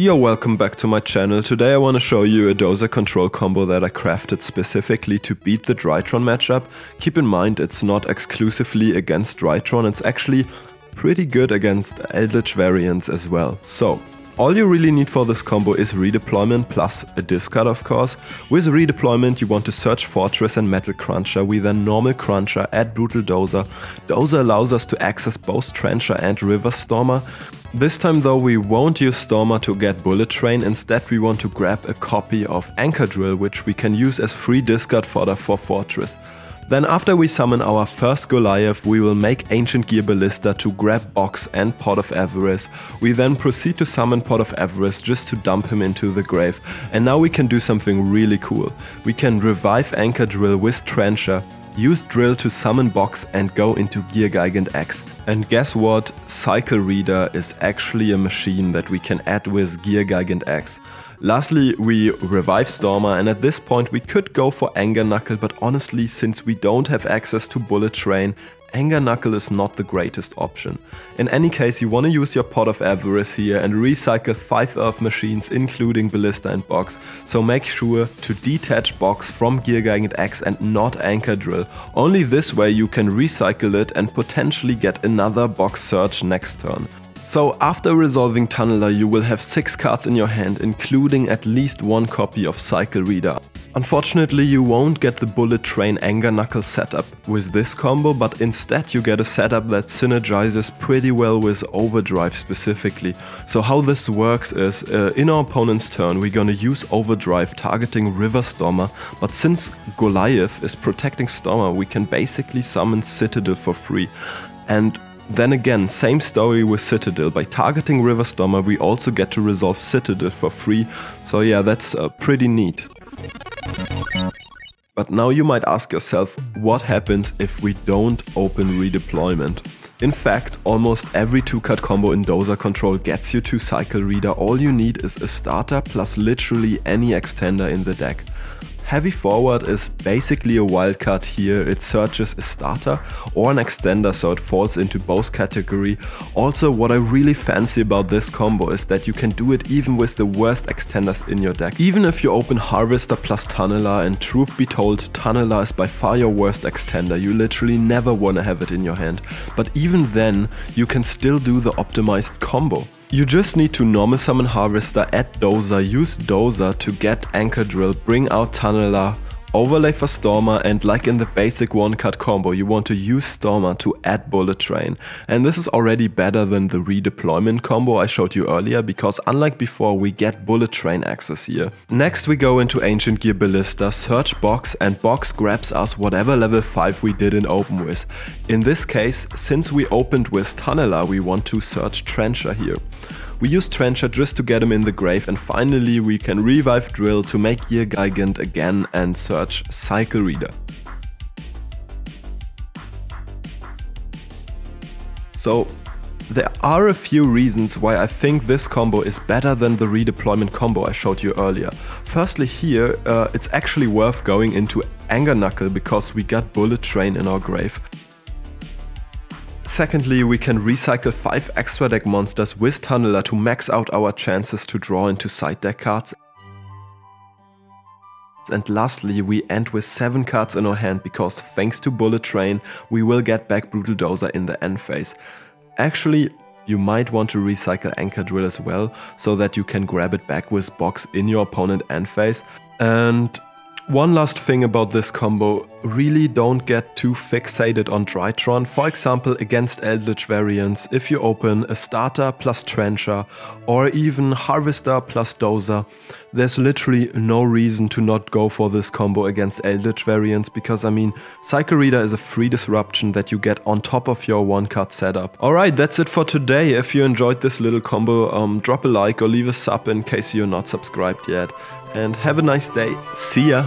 Yo, welcome back to my channel. Today I want to show you a dozer control combo that I crafted specifically to beat the Drytron matchup. Keep in mind it's not exclusively against Drytron, it's actually pretty good against Eldritch variants as well. So, all you really need for this combo is redeployment plus a discard, of course. With redeployment you want to search Fortress and Metal Cruncher, we then normal Cruncher, add Brutal Dozer. Dozer allows us to access both Trencher and River Stormer. This time though we won't use Stormer to get Bullet Train, instead we want to grab a copy of Anchor Drill, which we can use as free discard fodder for Fortress. Then after we summon our first Goliath, we will make Ancient Gear Ballista to grab Box and Pot of Avarice. We then proceed to summon Pot of Avarice just to dump him into the grave. And now we can do something really cool. We can revive Anchor Drill with Trencher, use Drill to summon Box and go into Gear Gigant X. And guess what? Cycle Reader is actually a machine that we can add with Gear Gigant X. Lastly, we revive Stormer, and at this point we could go for Anger Knuckle, but honestly, since we don't have access to Bullet Train, Anger Knuckle is not the greatest option. In any case, you want to use your Pot of Avarice here and recycle 5 Earth machines including Ballista and Box, so make sure to detach Box from Gear Gigant X and not Anchor Drill. Only this way you can recycle it and potentially get another Box Search next turn. So after resolving Tunneler you will have 6 cards in your hand, including at least 1 copy of Cycle Reader. Unfortunately you won't get the Bullet Train Anger Knuckle setup with this combo, but instead you get a setup that synergizes pretty well with Overdrive specifically. So how this works is, in our opponent's turn we're gonna use Overdrive targeting River Stormer, but since Goliath is protecting Stormer we can basically summon Citadel for free. And then again, same story with Citadel. By targeting River Stormer we also get to resolve Citadel for free, so yeah, that's pretty neat. But now you might ask yourself, what happens if we don't open redeployment? In fact, almost every 2-card combo in dozer control gets you to Cycle Reader. All you need is a starter plus literally any extender in the deck. Heavy Forward is basically a wildcard here. It searches a starter or an extender, so it falls into both category. Also, what I really fancy about this combo is that you can do it even with the worst extenders in your deck. Even if you open Harvester plus Tunneler, and truth be told, Tunneler is by far your worst extender, you literally never wanna have it in your hand. But even then, you can still do the optimized combo. You just need to normal summon Harvester, add Dozer, use Dozer to get Anchor Drill, bring out Tunneler, overlay for Stormer, and like in the basic 1-card combo you want to use Stormer to add Bullet Train. And this is already better than the redeployment combo I showed you earlier, because unlike before we get Bullet Train access here. Next we go into Ancient Gear Ballista, search Box, and Box grabs us whatever level 5 we didn't open with. In this case, since we opened with Tunneler, we want to search Trencher here. We use Trencher just to get him in the grave, and finally we can revive Drill to make Gear Gigant again and search Cycle Reader. So there are a few reasons why I think this combo is better than the redeployment combo I showed you earlier. Firstly here, it's actually worth going into Anger Knuckle because we got Bullet Train in our grave. Secondly, we can recycle 5 extra deck monsters with Tunneler to max out our chances to draw into side deck cards. And lastly, we end with 7 cards in our hand because thanks to Bullet Train we will get back Brutal Dozer in the end phase. Actually, you might want to recycle Anchor Drill as well, so that you can grab it back with Box in your opponent end phase. And one last thing about this combo, really don't get too fixated on Drytron. For example, against Eldritch variants, if you open a starter plus Trencher or even Harvester plus Dozer, there's literally no reason to not go for this combo against Eldritch variants, because I mean, Cycle Reader is a free disruption that you get on top of your 1-card setup. Alright, that's it for today. If you enjoyed this little combo, drop a like or leave a sub in case you're not subscribed yet. And have a nice day. See ya!